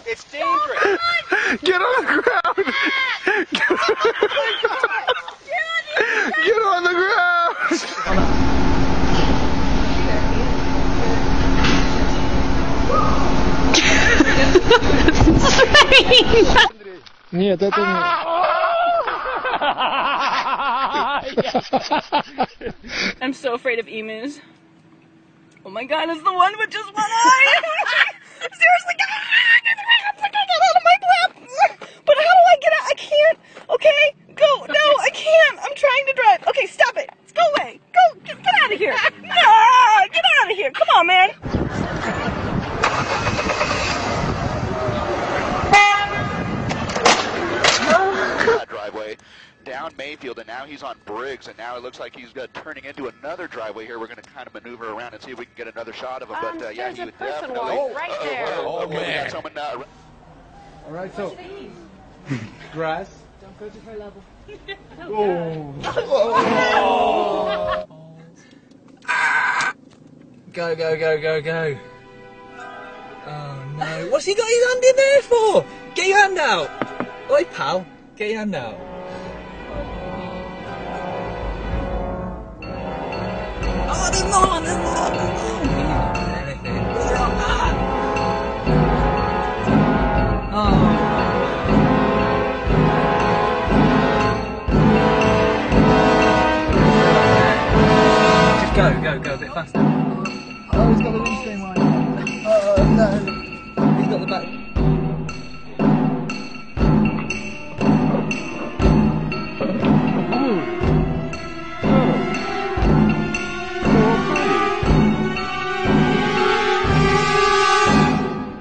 It's dangerous. Get on the ground. Get on the ground. Нет, это не. I'm so afraid of emus. Oh my god, it's the one with just one eye! Seriously, get out of my lap! But how do I get out? I can't! Okay, go! No, I can't! I'm trying to drive! Okay, stop it! Go away! Go! Get out of here! No! Get out of here! Come on, man! Driveway down Mayfield, and now he's on Briggs, and now it looks like he's turning into another driveway here. We're going to kind of maneuver around and see if we can get another shot of him. But yeah, he would definitely. Right there. Okay, we got someone. All right, so grass. Don't go to her level. Go, go, go, go, go. Oh no. What's he got his hand in there for? Get your hand out. Oi, pal. Get your hand out. Oh, there's more, there's more, there's more. He's not doing anything. Oh. Just go, go, go a bit faster. Oh, he's got the windscreen line. Oh no. He's got the back.